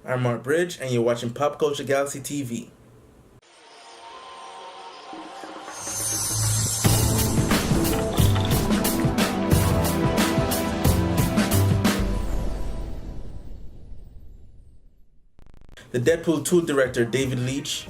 I'm Mark Bridge, and you're watching Pop Culture Galaxy TV. The Deadpool 2 director, David Leitch,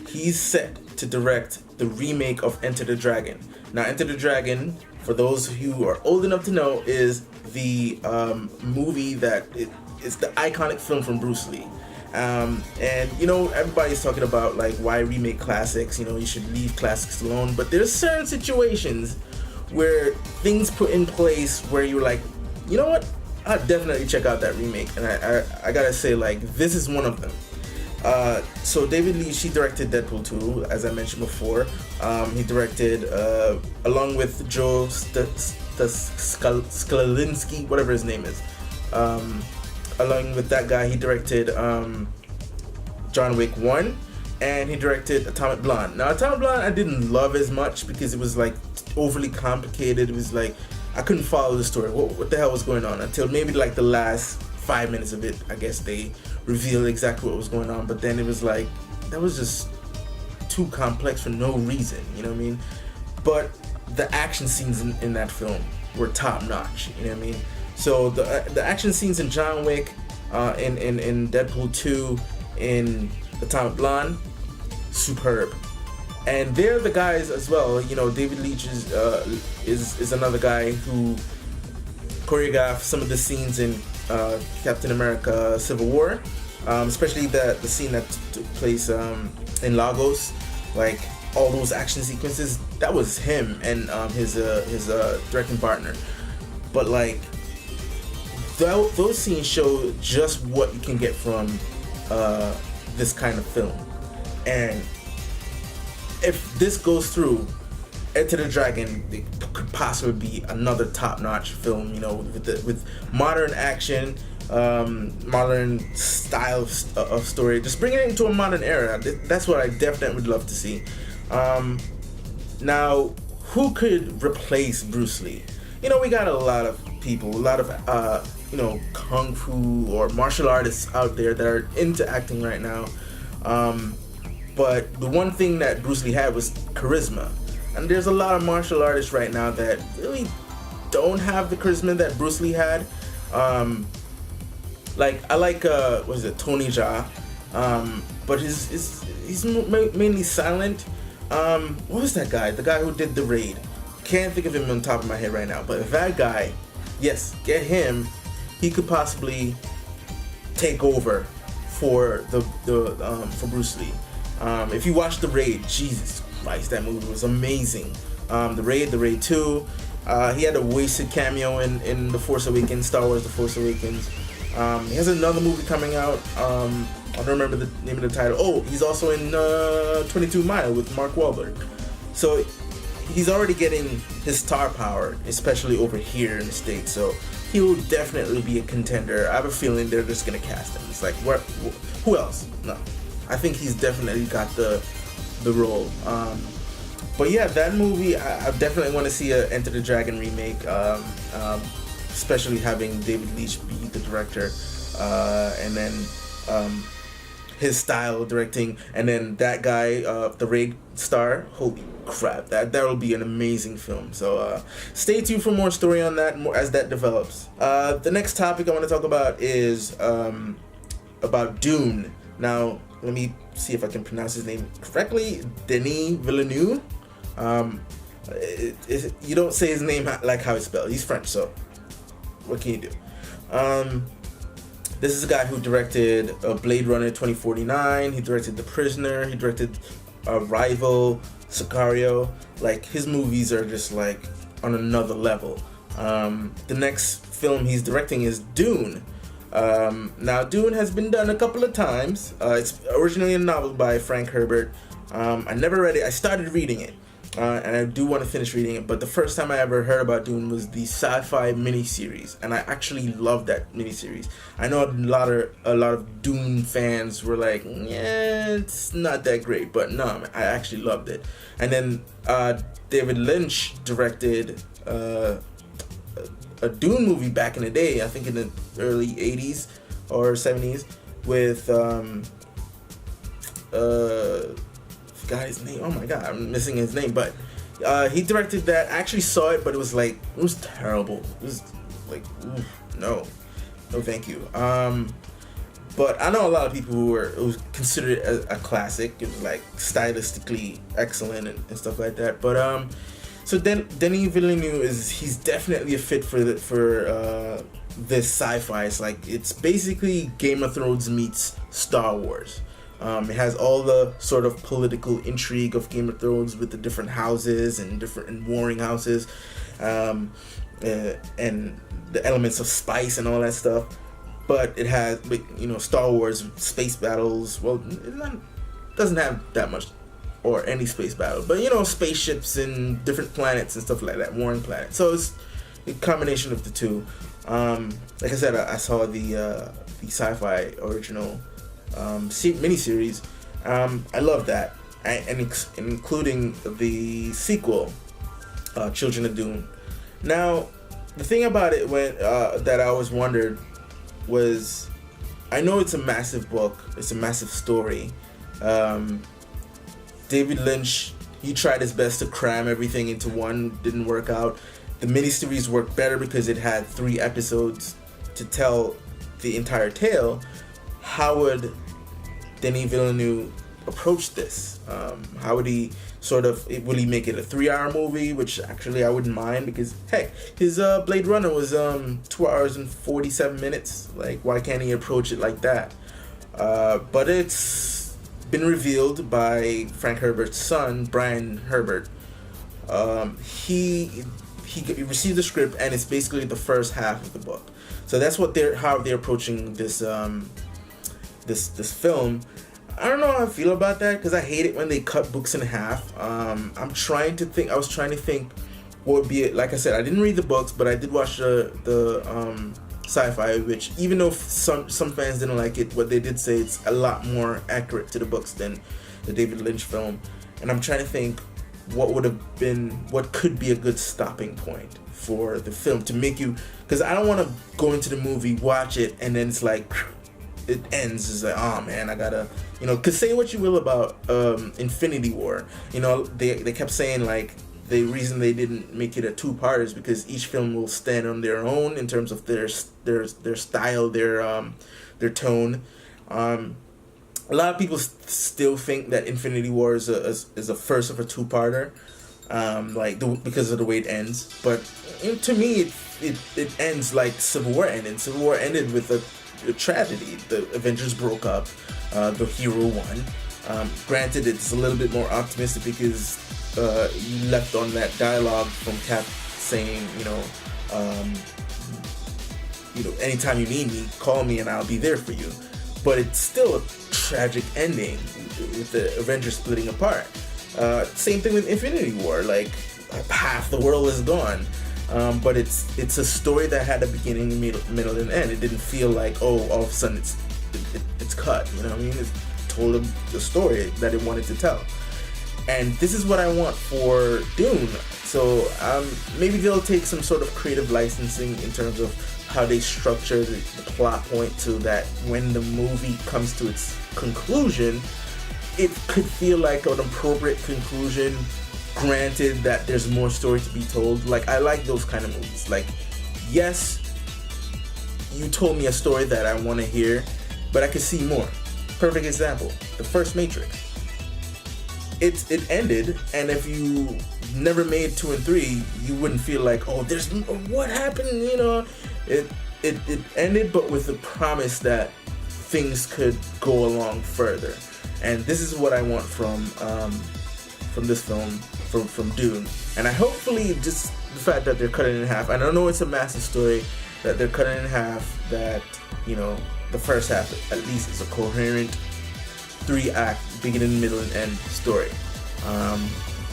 he's set to direct the remake of Enter the Dragon. Now, Enter the Dragon, for those who are old enough to know, is the movie that it's the iconic film from Bruce Lee. And everybody's talking about like why remake classics. You should leave classics alone. But there's certain situations where things put in place where you're like, you know what? I'll definitely check out that remake. And I gotta say, like, this is one of them. So David Leitch, he directed Deadpool 2, as I mentioned before. He directed, along with Joe Skalinsky, whatever his name is. Along with that guy, he directed John Wick 1, and he directed Atomic Blonde. Now, Atomic Blonde I didn't love as much because it was like overly complicated. It was like I couldn't follow the story. What the hell was going on? Until maybe like the last 5 minutes of it, I guess they revealed exactly what was going on. But then it was like, that was just too complex for no reason, you know what I mean? But the action scenes in that film were top notch, you know what I mean? So the action scenes in John Wick, in Deadpool 2, in Atomic Blonde, superb. And they're the guys as well. David Leitch is another guy who choreographed some of the scenes in Captain America: Civil War, especially the scene that took place in Lagos, like all those action sequences. That was him and his directing partner. But like those scenes show just what you can get from this kind of film. And if this goes through, Enter the Dragon, it could possibly be another top-notch film, with modern action, modern style of story. Just bring it into a modern era. That's what I definitely would love to see. Now, who could replace Bruce Lee? We got a lot of people, a lot of kung fu or martial artists out there that are into acting right now. But the one thing that Bruce Lee had was charisma. And there's a lot of martial artists right now that really don't have the charisma that Bruce Lee had. I like Tony Jaa, but he's mainly silent. What was that guy? The guy who did The Raid. Can't think of him on top of my head right now. But that guy, yes, get him. He could possibly take over for for Bruce Lee. If you watch The Raid, Jesus Christ, that movie was amazing. The Raid 2, he had a wasted cameo in The Force Awakens, Star Wars The Force Awakens. He has another movie coming out, I don't remember the name of the title. Oh, he's also in 22 Mile with Mark Wahlberg. So he's already getting his star power, especially over here in the States, so he will definitely be a contender. I have a feeling they're just gonna cast him. It's like, who else? No. I think he's definitely got the role. But yeah, that movie, I definitely want to see a Enter the Dragon remake, especially having David Leitch be the director, and then his style of directing, and then that guy, the Raid star. Holy crap, that will be an amazing film. So stay tuned for more story on that as that develops. The next topic I want to talk about is about Dune. Now, let me see if I can pronounce his name correctly. Denis Villeneuve. You don't say his name like how it's spelled. He's French, so what can you do? This is a guy who directed Blade Runner 2049. He directed The Prisoner. He directed Rival, Sicario. Like, his movies are just like on another level. The next film he's directing is Dune. Now, Dune has been done a couple of times. It's originally a novel by Frank Herbert. I never read it. I started reading it, and I do want to finish reading it. But the first time I ever heard about Dune was the sci-fi miniseries, and I actually loved that miniseries. I know a lot of Dune fans were like, "Yeah, it's not that great," but no, I actually loved it. And then David Lynch directed a Dune movie back in the day, I think in the early 80s or 70s. with forgot his name. Oh my god, I'm missing his name. But he directed that. I actually saw it, but it was terrible. It was like, oof, no, thank you. But I know a lot of people it was considered a classic. It was like stylistically excellent and stuff like that. But so Denis Villeneuve he's definitely a fit for this sci-fi. It's basically Game of Thrones meets Star Wars. It has all the sort of political intrigue of Game of Thrones with the different houses and warring houses, and the elements of spice and all that stuff. But it has, Star Wars space battles. Well, doesn't have that much or any space battle, but spaceships and different planets and stuff like that, warring planets. So it's a combination of the two. Like I said, I saw the sci-fi original miniseries. I love that, and including the sequel, Children of Dune. Now, the thing about it that I always wondered was, I know it's a massive book, it's a massive story. David Leitch, he tried his best to cram everything into one, didn't work out. The miniseries worked better because it had 3 episodes to tell the entire tale. How would Denis Villeneuve approach this? How would he will he make it a 3-hour movie, which actually I wouldn't mind, because heck, his Blade Runner was 2 hours and 47 minutes. Like, why can't he approach it like that? But it's been revealed by Frank Herbert's son, Brian Herbert. He received the script, and it's basically the first half of the book. So that's how they're approaching this this film. I don't know how I feel about that, because I hate it when they cut books in half. I was trying to think what would be it. Like I said, I didn't read the books, but I did watch the sci-fi, which, even though some fans didn't like it, what they did say, it's a lot more accurate to the books than the David Lynch film. And I'm trying to think what could be a good stopping point for the film to make you, because I don't want to go into the movie, watch it, and then it's like it ends. It's like, oh man, I gotta, because say what you will about Infinity War, they kept saying like the reason they didn't make it a 2-part is because each film will stand on their own in terms of their style, their tone. A lot of people still think that Infinity War is a first of a 2-parter, because of the way it ends. But to me, it ends like Civil War ended. Civil War ended with a tragedy. The Avengers broke up. The hero won. Granted, it's a little bit more optimistic because you left on that dialogue from Cap saying, anytime you need me, call me and I'll be there for you. But it's still a tragic ending with the Avengers splitting apart. Same thing with Infinity War. Like, half the world is gone. But it's a story that had a beginning, middle, and end. It didn't feel like, all of a sudden it's cut. You know what I mean? It told the story that it wanted to tell. And this is what I want for Dune. So maybe they'll take some sort of creative licensing in terms of how they structure the plot point, so that when the movie comes to its conclusion, it could feel like an appropriate conclusion, granted that there's more story to be told. Like, I like those kind of movies. Like, yes, you told me a story that I want to hear, but I could see more. Perfect example, the first Matrix. It ended, and if you never made 2 and 3, you wouldn't feel like, there's what happened, It ended, but with the promise that things could go along further. And this is what I want from this film, from Dune. And I hopefully just the fact that they're cutting it in half. And I know it's a massive story, that they're cutting it in half, that, the first half at least is a coherent 3-act beginning, middle, and end story.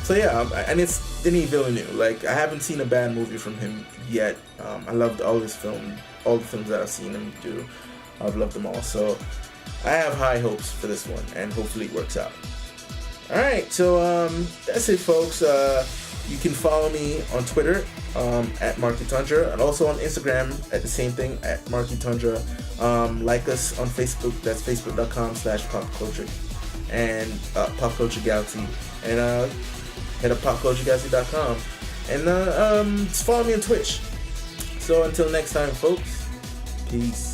So yeah, and it's Denis Villeneuve. Like, I haven't seen a bad movie from him yet. I loved all the films that I've seen him do. I've loved them all. So I have high hopes for this one, and hopefully it works out. Alright, so that's it, folks. You can follow me on Twitter at Marky Tundra, and also on Instagram at the same thing at Marky Tundra. Like us on Facebook. That's facebook.com/PopCulture and PopCulture Galaxy, and head up PopCultureGalaxy.com, and just follow me on Twitch. So until next time, folks, peace.